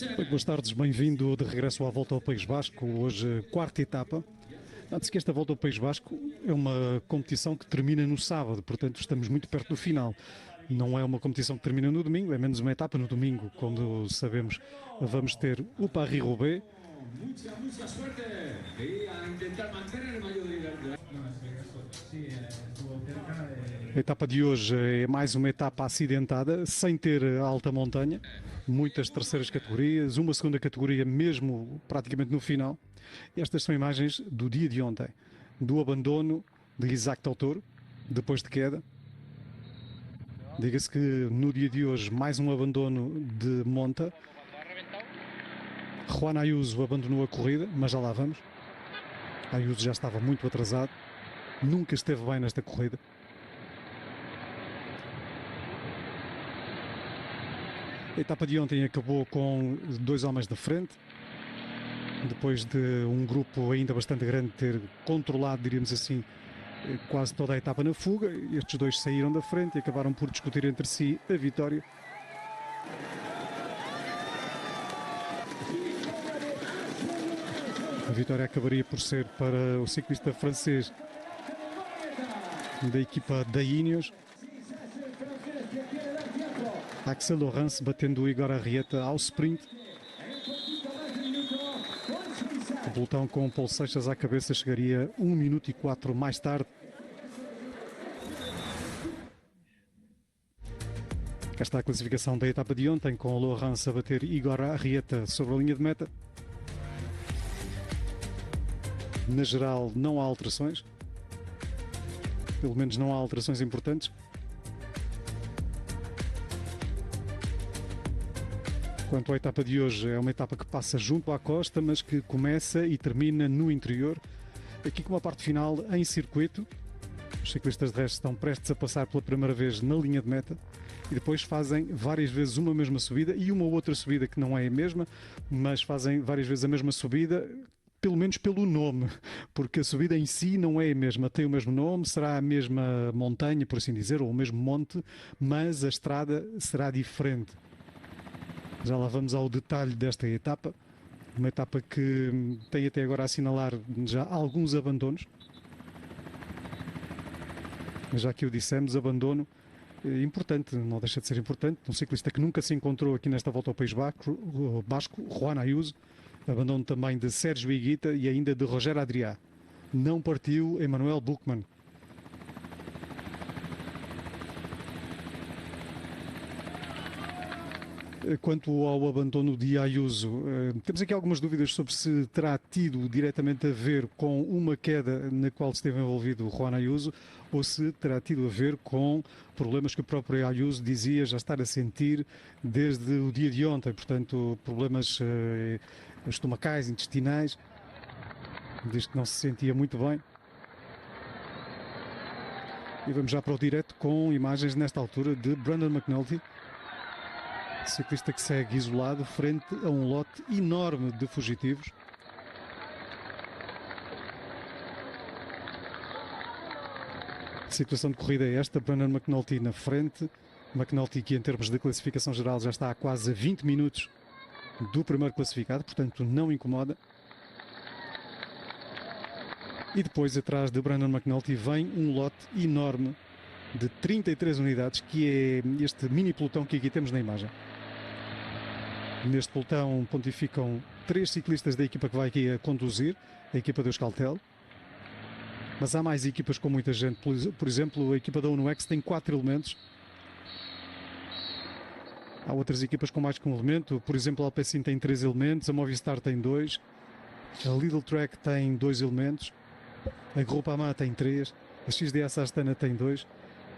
Muito boas tardes, bem-vindo de regresso à Volta ao País Basco, hoje quarta etapa. Antes que esta Volta ao País Basco é uma competição que termina no sábado, portanto estamos muito perto do final. Não é uma competição que termina no domingo, é menos uma etapa no domingo, quando sabemos vamos ter o Paris-Roubaix. Mucha suerte y a intentar mantener el mayor de libertad. A etapa de hoje é mais uma etapa acidentada, sem ter alta montanha, muitas terceiras categorias, uma segunda categoria mesmo praticamente no final. Estas são imagens do dia de ontem, do abandono de Isaac Tautor, depois de queda. Diga-se que no dia de hoje mais um abandono de monta. Juan Ayuso abandonou a corrida, mas já lá vamos. Ayuso já estava muito atrasado, nunca esteve bem nesta corrida. A etapa de ontem acabou com dois homens da frente, depois de um grupo ainda bastante grande ter controlado, diríamos assim, quase toda a etapa na fuga. Estes dois saíram da frente e acabaram por discutir entre si a vitória. A vitória acabaria por ser para o ciclista francês da equipa da Ineos, Axel Laurence, batendo o Igor Arrieta ao sprint. O pelotão com Paulo Seixas à cabeça chegaria 1 minuto e 4 mais tarde. Cá está a classificação da etapa de ontem, com Laurence a bater Igor Arrieta sobre a linha de meta. Na geral não há alterações, pelo menos não há alterações importantes. Quanto à etapa de hoje, é uma etapa que passa junto à costa, mas que começa e termina no interior, aqui com uma parte final em circuito. Os ciclistas de resto estão prestes a passar pela primeira vez na linha de meta e depois fazem várias vezes uma mesma subida e uma outra subida que não é a mesma, mas fazem várias vezes a mesma subida, pelo menos pelo nome, porque a subida em si não é a mesma, tem o mesmo nome, será a mesma montanha, por assim dizer, ou o mesmo monte, mas a estrada será diferente. Já lá vamos ao detalhe desta etapa, uma etapa que tem até agora a assinalar já alguns abandonos. Já que o dissemos, abandono importante, não deixa de ser importante, um ciclista que nunca se encontrou aqui nesta Volta ao País Basco, Juan Ayuso. Abandono também de Sérgio Higuita e ainda de Roger Adrià. Não partiu Emmanuel Buchmann. Quanto ao abandono de Ayuso, temos aqui algumas dúvidas sobre se terá tido diretamente a ver com uma queda na qual esteve envolvido Juan Ayuso ou se terá tido a ver com problemas que o próprio Ayuso dizia já estar a sentir desde o dia de ontem, portanto problemas estomacais, intestinais, diz que não se sentia muito bem. E vamos já para o direto com imagens nesta altura de Brandon McNulty, ciclista que segue isolado frente a um lote enorme de fugitivos. A situação de corrida é esta, Brandon McNulty na frente, McNulty que em termos de classificação geral já está a quase 20 minutos do primeiro classificado, portanto não incomoda. E depois atrás de Brandon McNulty vem um lote enorme de 33 unidades, que é este mini pelotão que aqui temos na imagem. Neste pelotão pontificam 3 ciclistas da equipa que vai aqui a conduzir, a equipa do Euskaltel. Mas há mais equipas com muita gente, por exemplo, a equipa da UNOX tem 4 elementos. Há outras equipas com mais que um elemento, por exemplo, a Alpecin tem 3 elementos, a Movistar tem 2, a Lidl Trek tem 2 elementos, a Groupama tem 3, a XDS Astana tem 2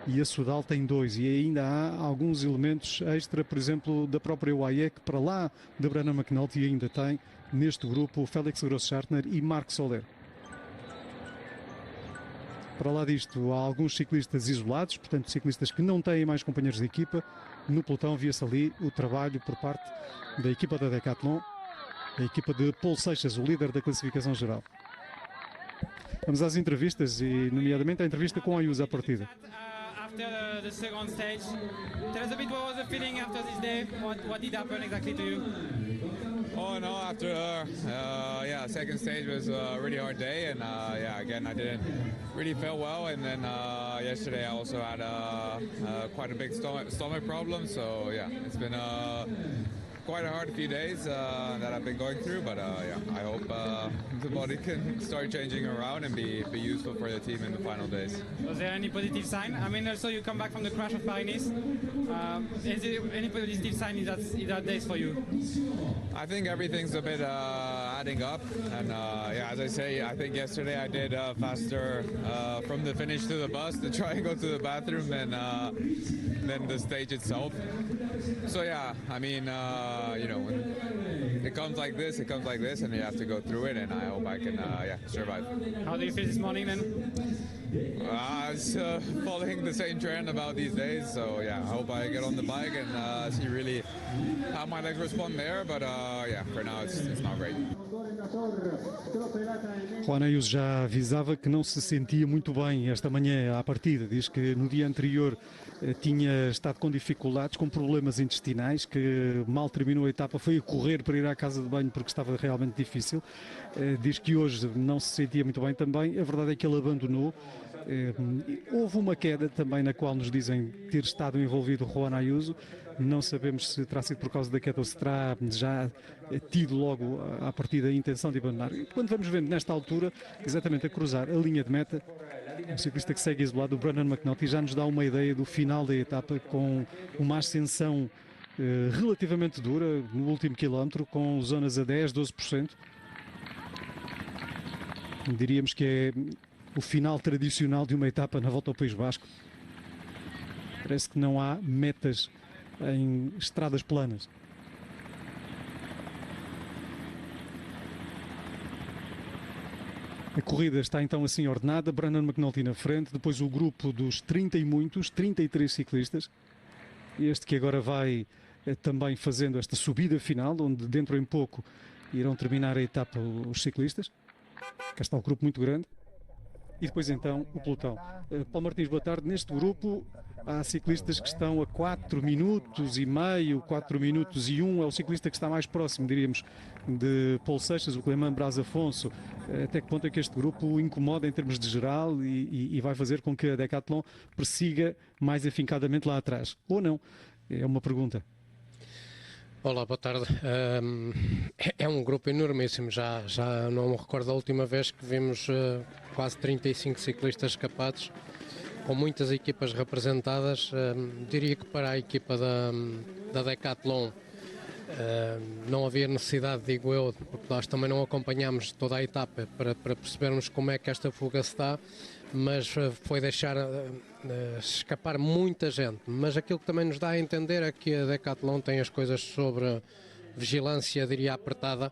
e a Sudal tem 2, e ainda há alguns elementos extra, por exemplo, da própria UAE, que para lá de Brandon McNulty ainda tem neste grupo Félix Gross-Schartner e Marc Soler. Para lá disto, há alguns ciclistas isolados, portanto ciclistas que não têm mais companheiros de equipa. No pelotão via-se ali o trabalho por parte da equipa da Decathlon, a equipa de Paulo Seixas, o líder da classificação geral. Vamos às entrevistas, e nomeadamente a entrevista com a Ayuso à partida. after the second stage. Tell us a bit what was the feeling after this day. What did happen exactly to you? Oh no! After second stage was a really hard day, and again I didn't really feel well. And then yesterday I also had quite a big stomach problem. So yeah, it's been quite a hard few days that I've been going through. But I hope the body can start changing around and be useful for the team in the final days. Was there any positive sign? I mean, also you come back from the crash of Paris-Nice. Is there any positive sign in that days for you? I think everything's a bit adding up, and as I say, I think yesterday I did faster from the finish to the bus to try and go to the bathroom than the stage itself. So yeah, I mean, when it comes like this, and you have to go through it, and I hope I can survive. How do you feel this morning then? It's following the same trend about these days, so yeah, I hope I get on the bike and see really how my legs respond there, but for now it's not great. Juan Ayuso já avisava que não se sentia muito bem esta manhã à partida. Diz que no dia anterior tinha estado com dificuldades, com problemas intestinais, que mal terminou a etapa foi a correr para ir à casa de banho porque estava realmente difícil. Diz que hoje não se sentia muito bem também. A verdade é que ele abandonou. Houve uma queda também na qual nos dizem ter estado envolvido Juan Ayuso. Não sabemos se terá sido por causa da queda ou se terá já tido logo à partida a intenção de abandonar. E quando vamos vendo nesta altura, exatamente a cruzar a linha de meta, o ciclista que segue isolado, o Brandon McNulty, já nos dá uma ideia do final da etapa, com uma ascensão relativamente dura no último quilómetro, com zonas a 10, 12%. Diríamos que é o final tradicional de uma etapa na Volta ao País Basco. Parece que não há metas em estradas planas. A corrida está então assim ordenada, Brandon McNulty na frente, depois o grupo dos 30 e muitos, 33 ciclistas, este que agora vai também fazendo esta subida final, onde dentro em pouco irão terminar a etapa os ciclistas. Cá está o grupo muito grande. E depois então o pelotão. Paulo Martins, boa tarde. Neste grupo há ciclistas que estão a 4 minutos e meio, 4 minutos e 1. É o ciclista que está mais próximo, diríamos, de Paulo Seixas, o Clément Braz Afonso. Até que ponto é que este grupo o incomoda em termos de geral e vai fazer com que a Decathlon persiga mais afincadamente lá atrás? Ou não? É uma pergunta. Olá, boa tarde. É um grupo enormíssimo, já não me recordo a última vez que vimos quase 35 ciclistas escapados, com muitas equipas representadas. Diria que para a equipa da Decathlon não havia necessidade, digo eu, porque nós também não acompanhámos toda a etapa para percebermos como é que esta fuga se dá, mas foi deixar escapar muita gente. Mas aquilo que também nos dá a entender é que a Decathlon tem as coisas sobre vigilância, diria, apertada,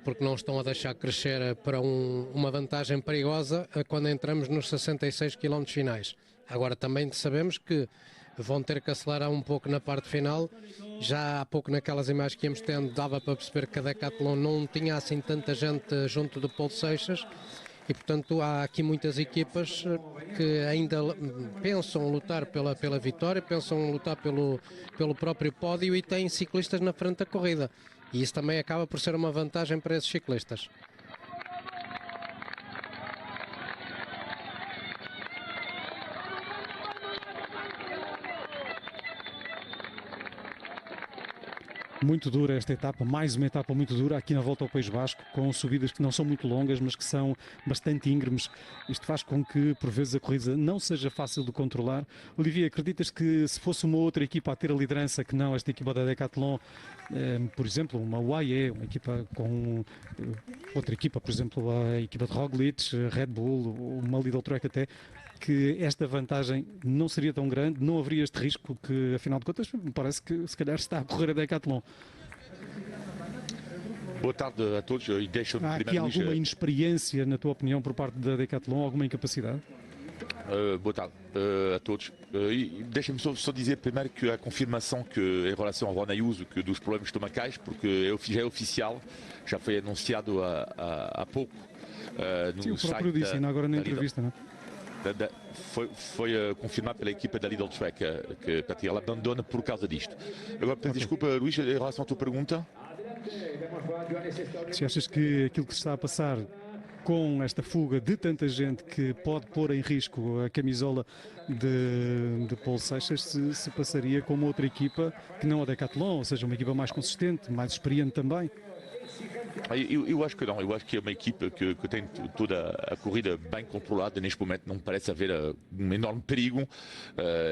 porque não estão a deixar crescer para uma vantagem perigosa quando entramos nos 66 km finais. Agora também sabemos que vão ter que acelerar um pouco na parte final. Já há pouco naquelas imagens que íamos tendo dava para perceber que a Decathlon não tinha assim tanta gente junto do Paulo Seixas. E, portanto, há aqui muitas equipas que ainda pensam lutar pela vitória, pensam lutar pelo próprio pódio e têm ciclistas na frente da corrida. E isso também acaba por ser uma vantagem para esses ciclistas. Muito dura esta etapa, mais uma etapa muito dura aqui na Volta ao País Basco, com subidas que não são muito longas, mas que são bastante íngremes. Isto faz com que, por vezes, a corrida não seja fácil de controlar. Olivia, acreditas que se fosse uma outra equipa a ter a liderança que não esta equipa da Decathlon, por exemplo, uma UAE, uma equipa com outra equipa, por exemplo, a equipa de Roglic, Red Bull, uma Lidl Trek até, que esta vantagem não seria tão grande, não haveria este risco que, afinal de contas, me parece que se calhar está a correr a Decathlon. Boa tarde a todos. Há aqui alguma inexperiência, na tua opinião, por parte da Decathlon, alguma incapacidade? Boa tarde a todos. Deixem-me só dizer primeiro que a confirmação que em relação ao Juan Ayuso que dos problemas estomacais, porque já é oficial, já foi anunciado há pouco no Sim, o próprio disse, ainda agora na entrevista, não é? foi confirmado pela equipa da Lidl Trek que ela abandona por causa disto. Agora, desculpa, Luís, em relação à tua pergunta. Se achas que aquilo que se está a passar com esta fuga de tanta gente que pode pôr em risco a camisola de Paulo Seixas se passaria com uma outra equipa que não a Decathlon, ou seja, uma equipa mais consistente, mais experiente também? Eu acho que não, eu acho que é uma equipa que tem toda a corrida bem controlada. Neste momento não parece haver um enorme perigo.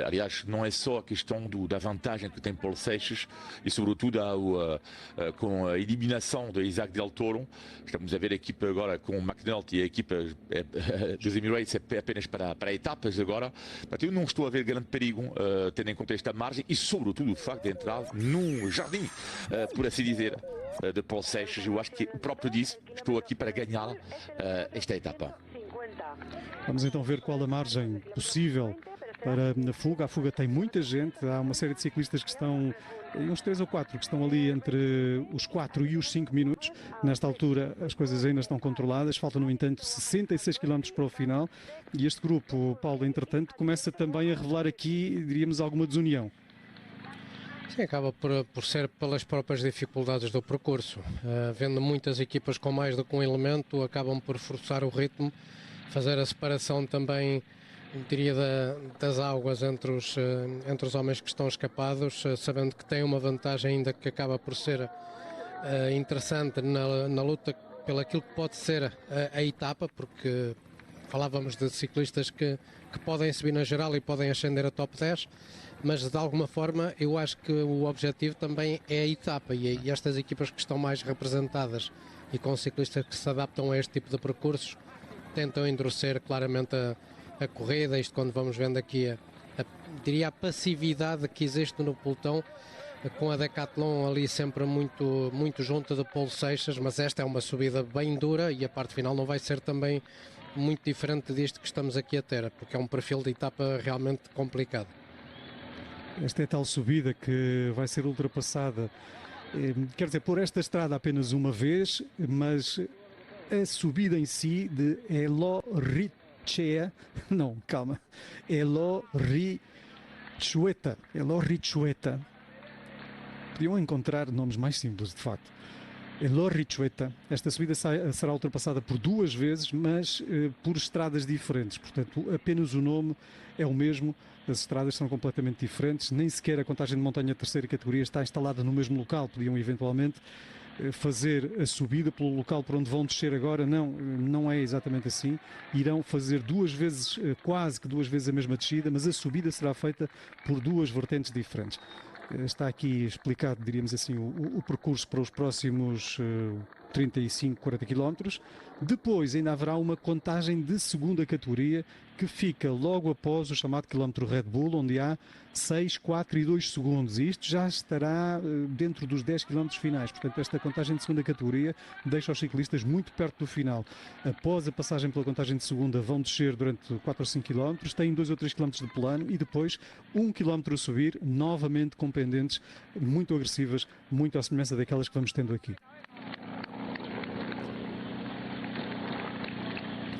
Aliás, não é só a questão da vantagem que tem Paulo Seixas e sobretudo com a eliminação de Isaac Del Toro. Estamos a ver a equipa agora com o McNulty e a equipa dos Emirates é apenas para etapas agora. Portanto, eu não estou a ver grande perigo, tendo em conta esta margem e sobretudo o facto de entrar num jardim, por assim dizer, de Paulo Seixas. Eu acho que o próprio disse, estou aqui para ganhar esta etapa. Vamos então ver qual a margem possível para a fuga. A fuga tem muita gente, há uma série de ciclistas que estão, uns 3 ou 4, que estão ali entre os 4 e os 5 minutos. Nesta altura as coisas ainda estão controladas, faltam no entanto 66 km para o final e este grupo, Paulo, entretanto, começa também a revelar aqui, diríamos, alguma desunião. Sim, acaba por ser pelas próprias dificuldades do percurso. Vendo muitas equipas com mais do que um elemento, acabam por forçar o ritmo, fazer a separação também, diria, das águas entre os homens que estão escapados, sabendo que tem uma vantagem ainda que acaba por ser interessante na luta pelo aquilo que pode ser a etapa, porque falávamos de ciclistas que podem subir na geral e podem ascender a top 10, mas de alguma forma eu acho que o objetivo também é a etapa e estas equipas que estão mais representadas e com ciclistas que se adaptam a este tipo de percursos tentam endurecer claramente a corrida. Isto quando vamos vendo aqui diria a passividade que existe no pelotão, com a Decathlon ali sempre muito, muito junto de Paulo Seixas, mas esta é uma subida bem dura e a parte final não vai ser também muito diferente disto que estamos aqui a ter, porque é um perfil de etapa realmente complicado. Esta é tal subida que vai ser ultrapassada, quer dizer, por esta estrada apenas uma vez, mas a subida em si de Elorrichueta, não, calma, Elorrichueta, podiam encontrar nomes mais simples, de facto. Elorrichueta, esta subida será ultrapassada por 2 vezes, mas por estradas diferentes, portanto apenas o nome é o mesmo, as estradas são completamente diferentes, nem sequer a contagem de montanha terceira categoria está instalada no mesmo local. Podiam eventualmente fazer a subida pelo local por onde vão descer agora, não é exatamente assim, irão fazer 2 vezes, quase que 2 vezes a mesma descida, mas a subida será feita por 2 vertentes diferentes. Está aqui explicado, diríamos assim, o percurso para os próximos 35, 40 km. Depois ainda haverá uma contagem de segunda categoria que fica logo após o chamado quilómetro Red Bull, onde há 6, 4 e 2 segundos. E isto já estará dentro dos 10 km finais. Portanto, esta contagem de segunda categoria deixa os ciclistas muito perto do final. Após a passagem pela contagem de segunda, vão descer durante 4 ou 5 km, têm 2 ou 3 km de plano e depois 1 km a subir, novamente com pendentes muito agressivas, muito à semelhança daquelas que vamos tendo aqui.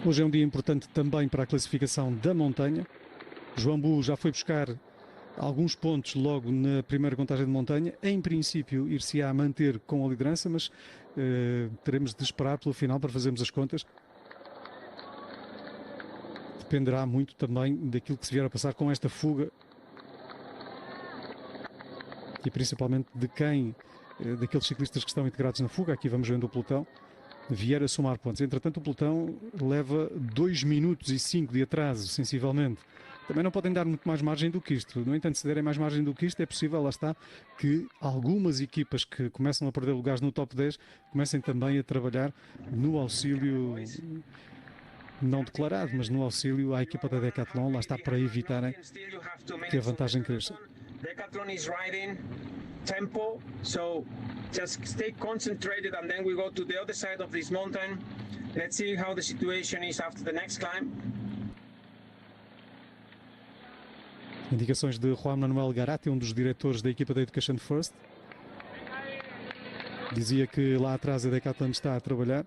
Hoje é um dia importante também para a classificação da montanha. João Bu já foi buscar alguns pontos logo na primeira contagem de montanha. Em princípio, ir-se-á manter com a liderança, mas teremos de esperar pelo final para fazermos as contas. Dependerá muito também daquilo que se vier a passar com esta fuga e principalmente daqueles ciclistas que estão integrados na fuga. Aqui vamos vendo o pelotão vier a somar pontos. Entretanto, o pelotão leva 2 minutos e 5 de atraso, sensivelmente. Também não podem dar muito mais margem do que isto. No entanto, se derem mais margem do que isto, é possível, lá está, que algumas equipas que começam a perder lugares no top 10 comecem também a trabalhar no auxílio não declarado, mas no auxílio à equipa da Decathlon, lá está, para evitarem que a vantagem cresça. Decathlon is riding tempo, so just stay concentrated and then we go to the other side of this mountain. Let's see how the situation is after the next climb. Indicações de Juan Manuel Garate, um dos diretores da equipa da Education First. Dizia que lá atrás a Decathlon está a trabalhar.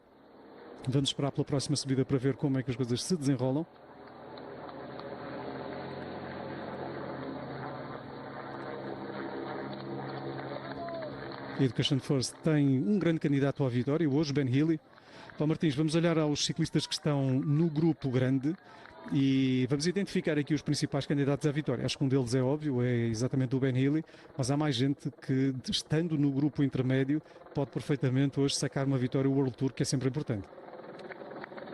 Vamos esperar pela próxima subida para ver como é que as coisas se desenrolam. A Education First tem um grande candidato à vitória, hoje Ben Healy. Paulo Martins, vamos olhar aos ciclistas que estão no grupo grande e vamos identificar aqui os principais candidatos à vitória. Acho que um deles é óbvio, é exatamente o Ben Healy, mas há mais gente que, estando no grupo intermédio, pode perfeitamente hoje sacar uma vitória World Tour, que é sempre importante.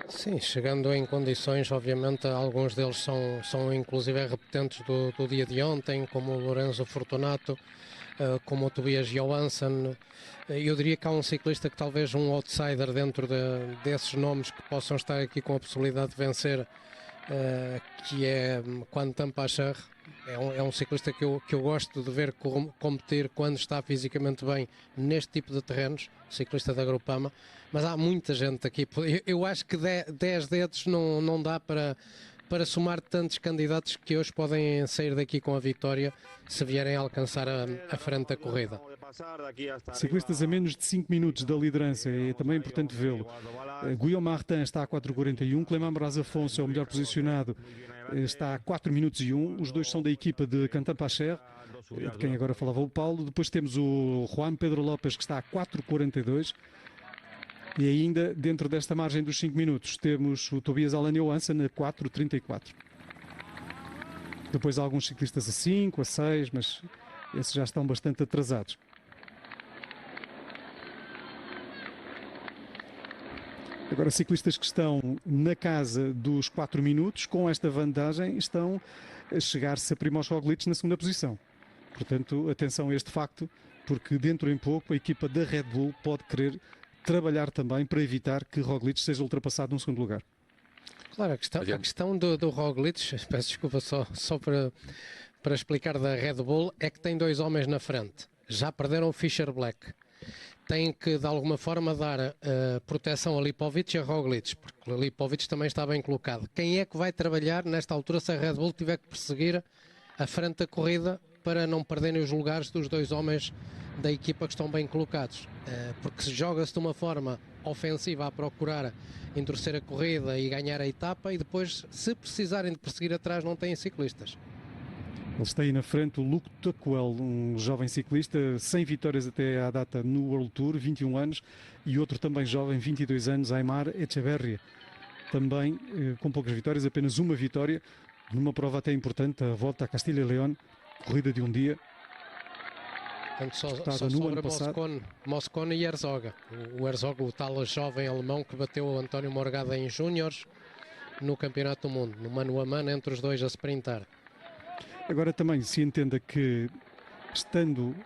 Sim, chegando em condições, obviamente, alguns deles são inclusive repetentes do dia de ontem, como o Lorenzo Fortunato, como o Tobias Johansson. Eu diria que há um ciclista que talvez um outsider dentro desses nomes que possam estar aqui com a possibilidade de vencer, que é Quentin Pacher. É um ciclista que eu gosto de ver competir quando está fisicamente bem neste tipo de terrenos, ciclista da Groupama, mas há muita gente aqui. Eu acho que 10 dedos não dá para somar tantos candidatos que hoje podem sair daqui com a vitória se vierem a alcançar a frente da corrida. Ciclistas a menos de 5 minutos da liderança, é também importante vê-lo. Guillaume Martin está a 4,41, Clément Braz Afonso é o melhor posicionado, está a 4 minutos e 1, os dois são da equipa de Quentin Pacher, de quem agora falava o Paulo. Depois temos o Juan Pedro Lopes, que está a 4,42. E ainda dentro desta margem dos 5 minutos temos o Tobias Alan Johansson a 4,34. Depois há alguns ciclistas a 5, a 6, mas esses já estão bastante atrasados. Agora, ciclistas que estão na casa dos 4 minutos, com esta vantagem, estão a chegar-se a Primož Roglič na segunda posição. Portanto, atenção a este facto, porque dentro em pouco a equipa da Red Bull pode querer trabalhar também para evitar que Roglič seja ultrapassado no segundo lugar. Claro, a questão do Roglič, peço desculpa só para explicar da Red Bull, é que tem 2 homens na frente. Já perderam o Fischer Black. Tem que, de alguma forma, dar proteção a Lipovic e a Roglič, porque Lipovic também está bem colocado. Quem é que vai trabalhar nesta altura se a Red Bull tiver que perseguir a frente da corrida para não perderem os lugares dos 2 homens da equipa que estão bem colocados? Porque se joga-se de uma forma ofensiva a procurar entorcer a corrida e ganhar a etapa, e depois, se precisarem de perseguir atrás, não têm ciclistas. Eles têm na frente o Luke Tuckwell, um jovem ciclista, 100 vitórias até à data no World Tour, 21 anos, e outro também jovem, 22 anos, Aimar Echeverria, também com poucas vitórias, apenas uma vitória, numa prova até importante, a Volta a Castilha e León, corrida de um dia. Portanto, só sobre Moscone e Herzoga. O Herzoga, o tal jovem alemão que bateu o António Morgada em Júniores no Campeonato do Mundo, no mano a mano entre os dois a sprintar. Agora também se entenda que, estando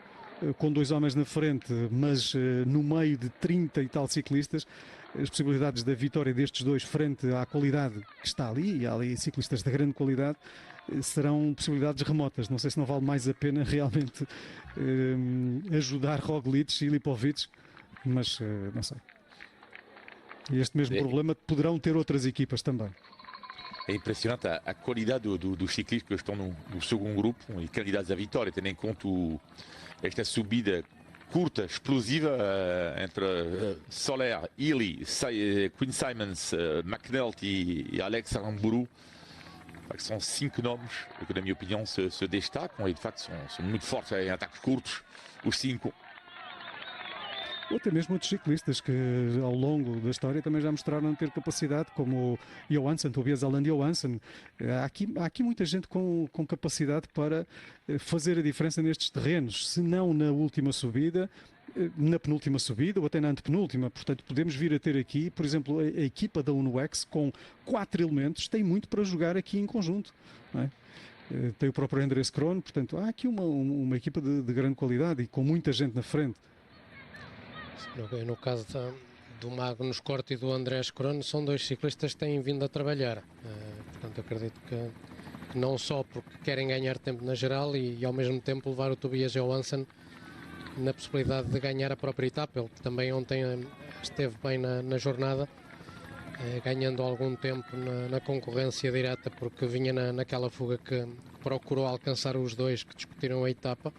com 2 homens na frente, mas no meio de 30 e tal ciclistas, as possibilidades da vitória destes dois frente à qualidade que está ali, e há ali ciclistas de grande qualidade, serão possibilidades remotas. Não sei se não vale mais a pena realmente ajudar Roglič e Lipovic, mas não sei. E este mesmo problema poderão ter outras equipas também. É impressionante a qualidade dos ciclistas que estão no segundo grupo e candidatos à vitória, tendo em conta esta subida curta, explosiva entre Soler, Healy, Quinn Simmons, McNulty e Alex Aramburu. São 5 nomes que, na minha opinião, se destacam e de facto são muito fortes em ataques curtos, os 5. Ou até mesmo outros ciclistas que ao longo da história também já mostraram ter capacidade, como o Johansson, Tobias Alan Johansson. Há aqui muita gente com capacidade para fazer a diferença nestes terrenos, se não na última subida, na penúltima subida ou até na antepenúltima. Portanto, podemos vir a ter aqui, por exemplo, a equipa da UNOX com 4 elementos, tem muito para jogar aqui em conjunto, não é? Tem o próprio Andrés Kron, portanto, há aqui uma equipa de grande qualidade e com muita gente na frente. No caso do Magnus Cort e do Andrés Kron, são 2 ciclistas que têm vindo a trabalhar. Portanto, acredito que não só porque querem ganhar tempo na geral e ao mesmo tempo levar o Tobias Johansson na possibilidade de ganhar a própria etapa. Ele também ontem esteve bem na jornada, ganhando algum tempo na concorrência direta, porque vinha naquela fuga que procurou alcançar os 2 que discutiram a etapa.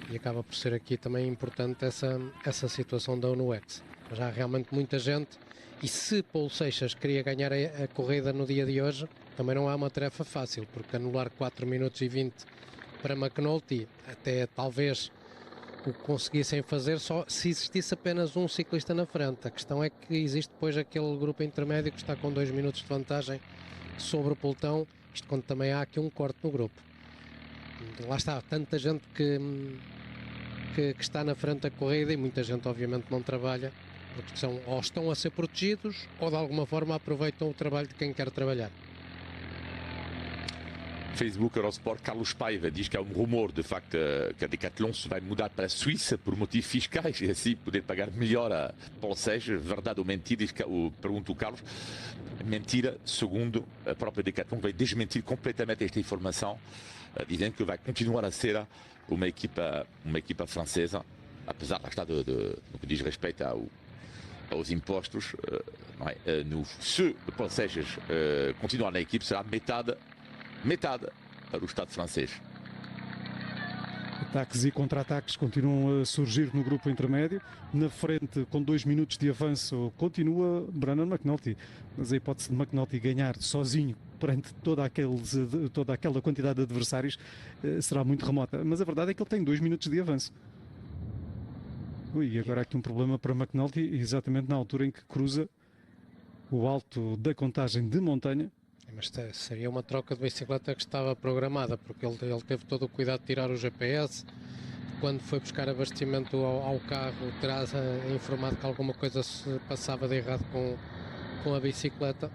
E acaba por ser aqui também importante essa situação da UNOX. Mas há realmente muita gente, e se Paulo Seixas queria ganhar a corrida no dia de hoje, também não é uma tarefa fácil, porque anular 4 minutos e 20 para McNulty, até talvez o que conseguissem fazer só se existisse apenas um ciclista na frente. A questão é que existe depois aquele grupo intermédio que está com 2 minutos de vantagem sobre o pelotão, isto quando também há aqui um corte no grupo. Lá está, tanta gente que está na frente da corrida e muita gente obviamente não trabalha, porque ou estão a ser protegidos ou de alguma forma aproveitam o trabalho de quem quer trabalhar. Facebook Eurosport, Carlos Paiva diz que há rumor de facto que a Decathlon se vai mudar para a Suíça por motivos fiscais e assim poder pagar melhor a Paulo Seixas. Verdade ou mentira? Pergunta o Carlos. Mentira, segundo a própria Decathlon, vai desmentir completamente esta informação, dizendo que vai continuar a ser uma equipa francesa, apesar no que diz respeito aos impostos. Não é? Se o Paulo Seixas continuar na equipe, será metade para o Estado francês. Ataques e contra-ataques continuam a surgir no grupo intermédio. Na frente, com 2 minutos de avanço, continua Brandon McNulty. Mas a hipótese de McNulty ganhar sozinho perante toda aquela quantidade de adversários será muito remota. Mas a verdade é que ele tem 2 minutos de avanço. E agora há aqui um problema para McNulty, exatamente na altura em que cruza o alto da contagem de montanha. Mas seria uma troca de bicicleta que estava programada, porque ele teve todo o cuidado de tirar o GPS. Quando foi buscar abastecimento ao carro, terá informado que alguma coisa se passava de errado com a bicicleta.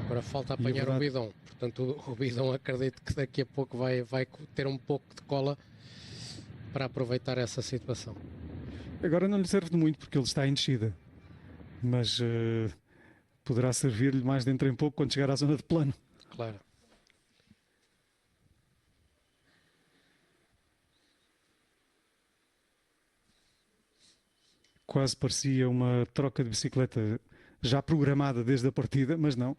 Agora falta apanhar o bidon. Portanto, o bidon acredito que daqui a pouco vai ter um pouco de cola para aproveitar essa situação. Agora não lhe serve de muito porque ele está em descida. Mas poderá servir-lhe mais dentro em pouco quando chegar à zona de plano. Claro. Quase parecia uma troca de bicicleta já programada desde a partida, mas não.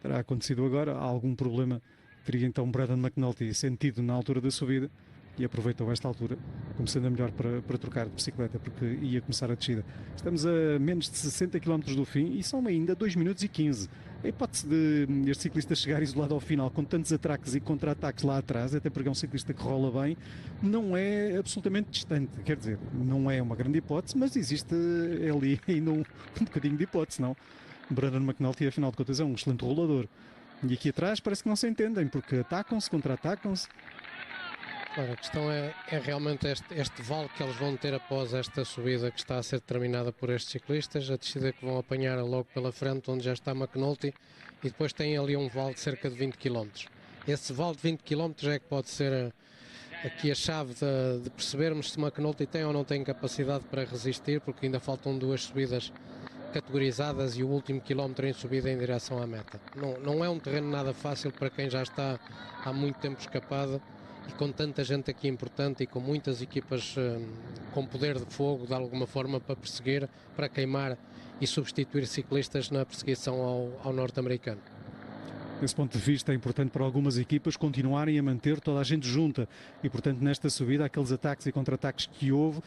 Terá acontecido agora. Há algum problema. Teria então Brandon McNulty sentido na altura da subida e aproveitou esta altura como sendo a melhor para trocar de bicicleta, porque ia começar a descida. Estamos a menos de 60 km do fim e são ainda 2 minutos e 15. A hipótese de este ciclista chegar isolado ao final com tantos atraques e contra-ataques lá atrás, até porque é um ciclista que rola bem, não é absolutamente distante. Quer dizer, não é uma grande hipótese, mas existe ali ainda um bocadinho de hipótese, não? Brandon McNulty, afinal de contas, é um excelente rolador. E aqui atrás parece que não se entendem, porque atacam-se, contra-atacam-se. Claro, a questão é realmente este vale que eles vão ter após esta subida que está a ser determinada por estes ciclistas, a descida que vão apanhar logo pela frente, onde já está McNulty, e depois tem ali um vale de cerca de 20 km. Esse vale de 20 km é que pode ser aqui a chave de percebermos se McNulty tem ou não tem capacidade para resistir, porque ainda faltam 2 subidas categorizadas e o último quilómetro em subida em direção à meta. Não é um terreno nada fácil para quem já está há muito tempo escapado. E com tanta gente aqui importante e com muitas equipas com poder de fogo de alguma forma para perseguir, para queimar e substituir ciclistas na perseguição ao norte-americano. Desse ponto de vista é importante para algumas equipas continuarem a manter toda a gente junta e portanto nesta subida aqueles ataques e contra-ataques que houve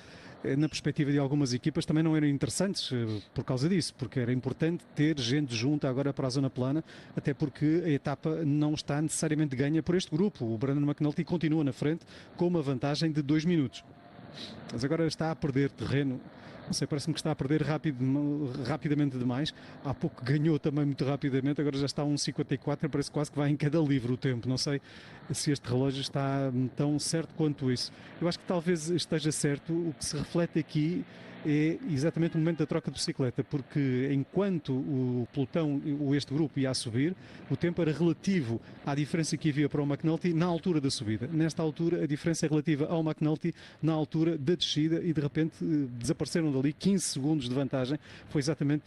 na perspectiva de algumas equipas também não eram interessantes por causa disso, porque era importante ter gente junta agora para a zona plana, até porque a etapa não está necessariamente ganha por este grupo. O Brandon McNulty continua na frente com uma vantagem de 2 minutos. Mas agora está a perder terreno. Não sei, parece-me que está a perder rapidamente demais. Há pouco ganhou também muito rapidamente, agora já está a 1,54, parece quase que vai em cada livro o tempo. Não sei se este relógio está tão certo quanto isso. Eu acho que talvez esteja certo. O que se reflete aqui é exatamente o momento da troca de bicicleta, porque enquanto o pelotão, este grupo ia a subir, o tempo era relativo à diferença que havia para o McNulty na altura da subida. Nesta altura, a diferença é relativa ao McNulty na altura da descida e de repente desapareceram dali 15 segundos de vantagem. Foi exatamente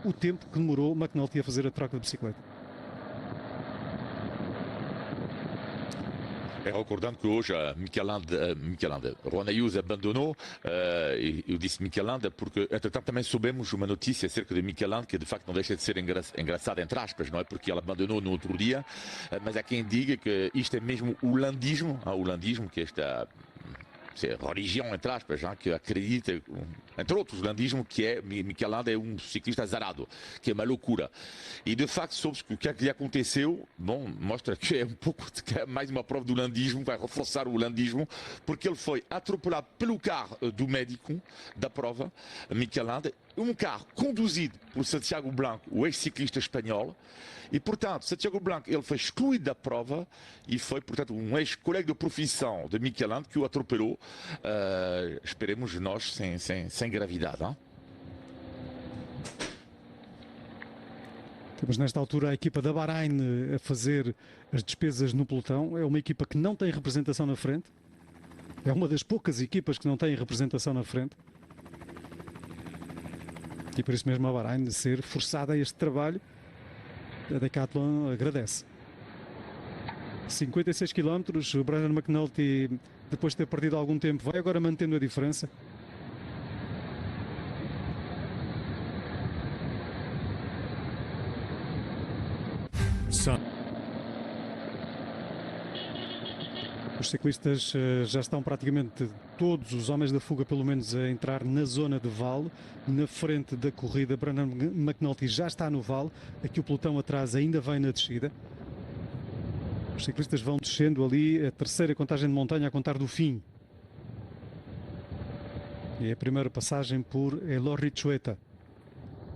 o tempo que demorou o McNulty a fazer a troca de bicicleta. Recordando que hoje Ron Ayuso abandonou, eu disse Michelanda porque entretanto também soubemos uma notícia acerca de Michelanda que de facto não deixa de ser engraçada entre aspas, não é, porque ela abandonou no outro dia, mas há quem diga que isto é mesmo o landismo que esta religião entre aspas, que acredita entre outros, o landismo, que é, Mikel Landa é um ciclista azarado, que é uma loucura. E de facto, sobre o que lhe aconteceu, bom, mostra que é um pouco, que é mais uma prova do landismo, vai reforçar o landismo, porque ele foi atropelado pelo carro do médico da prova, Mikel Landa, um carro conduzido por Santiago Blanco, o ex-ciclista espanhol, e portanto, Santiago Blanco, ele foi excluído da prova e foi, portanto, um ex-colega de profissão de Mikel Landa que o atropelou, esperemos nós, sem gravidade. Hein? Temos nesta altura a equipa da Bahrein a fazer as despesas no pelotão. É uma equipa que não tem representação na frente. É uma das poucas equipas que não tem representação na frente. E por isso mesmo a Bahrein ser forçada a este trabalho, a Decathlon agradece. 56 km, o Brandon McNulty, depois de ter perdido algum tempo, vai agora mantendo a diferença. Os ciclistas já estão praticamente todos os homens da fuga, pelo menos, a entrar na zona de vale. Na frente da corrida, Brandon McNulty já está no vale. Aqui o pelotão atrás ainda vai na descida. Os ciclistas vão descendo ali a terceira contagem de montanha a contar do fim. E é a primeira passagem por Elorri Chueta.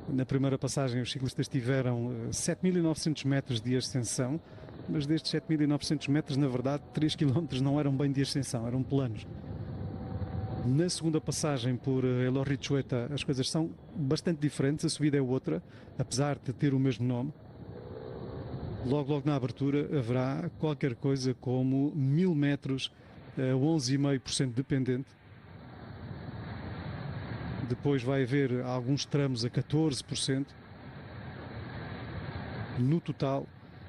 Na primeira passagem os ciclistas tiveram 7.900 metros de ascensão, mas destes 7.900 metros, na verdade, 3 km não eram bem de ascensão, eram planos. Na segunda passagem por Elorri Chueta as coisas são bastante diferentes, a subida é outra, apesar de ter o mesmo nome. Logo na abertura haverá qualquer coisa como 1.000 metros a 11,5% dependente. Depois vai haver alguns tramos a 14%. No total,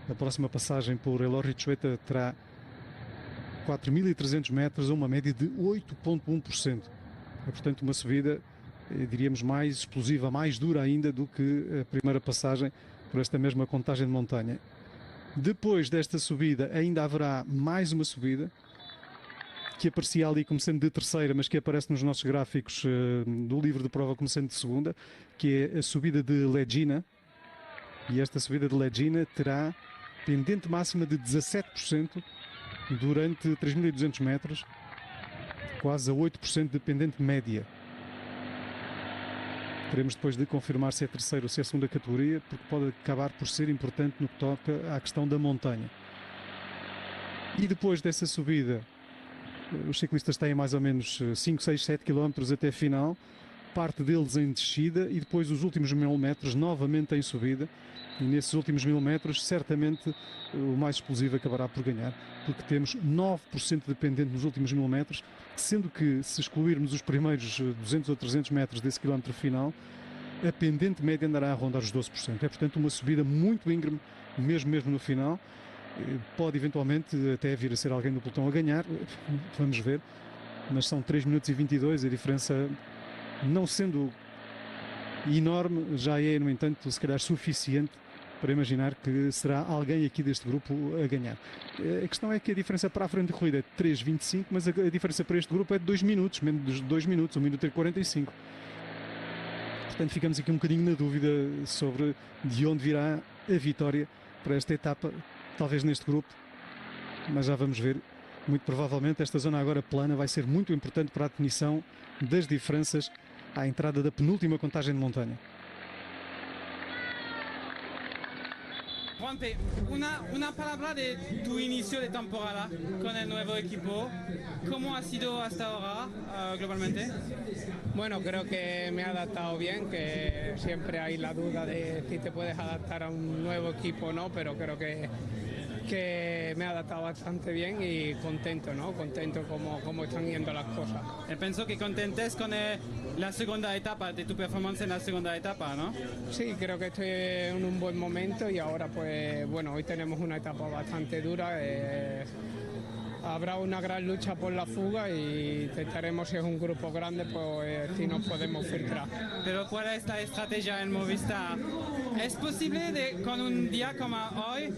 a próxima passagem por Elorri Chueta terá 4.300 metros a uma média de 8,1%. É, portanto, uma subida, diríamos, mais explosiva, mais dura ainda do que a primeira passagem por esta mesma contagem de montanha. Depois desta subida ainda haverá mais uma subida, que aparecia ali como sendo de terceira, mas que aparece nos nossos gráficos do livro de prova como sendo de segunda, que é a subida de Legina. E esta subida de Legina terá pendente máxima de 17% durante 3.200 metros, quase a 8% de pendente média. Teremos depois de confirmar se é terceira ou se é segunda categoria, porque pode acabar por ser importante no que toca à questão da montanha. E depois dessa subida, os ciclistas têm mais ou menos 5, 6, 7 km até a final, parte deles em descida e depois os últimos 1.000 metros novamente em subida. E nesses últimos 1.000 metros, certamente o mais explosivo acabará por ganhar, porque temos 9% dependente nos últimos 1.000 metros, sendo que se excluirmos os primeiros 200 ou 300 metros desse quilómetro final, a pendente média andará a rondar os 12%. É, portanto, uma subida muito íngreme, mesmo no final. Pode eventualmente até vir a ser alguém do pelotão a ganhar, vamos ver, mas são 3 minutos e 22, a diferença, não sendo enorme, já é, no entanto, se calhar suficiente para imaginar que será alguém aqui deste grupo a ganhar. A questão é que a diferença para a frente de corrida é 3,25, mas a diferença para este grupo é de 2 minutos, menos de 2 minutos, 1 minuto e 45. Portanto, ficamos aqui um bocadinho na dúvida sobre de onde virá a vitória para esta etapa, talvez neste grupo, mas já vamos ver. Muito provavelmente esta zona agora plana vai ser muito importante para a definição das diferenças à entrada da penúltima contagem de montanha. Juanpe, una palabra de tu inicio de temporada con el nuevo equipo. ¿Cómo ha sido hasta ahora globalmente? Bueno, creo que me he adaptado bien, que siempre hay la duda de si te puedes adaptar a un nuevo equipo o no, pero creo que me he adaptado bastante bien y contento, ¿no? Contento como están yendo las cosas. Pienso que contentes con la segunda etapa, de tu performance en la segunda etapa, ¿no? Sí, creo que estoy en un buen momento y ahora pues bueno, hoy tenemos una etapa bastante dura. Habrá una gran lucha por la fuga y intentaremos, si es un grupo grande, pues si nos podemos filtrar. Pero ¿cuál es la estrategia en Movistar? ¿Es posible con un día como hoy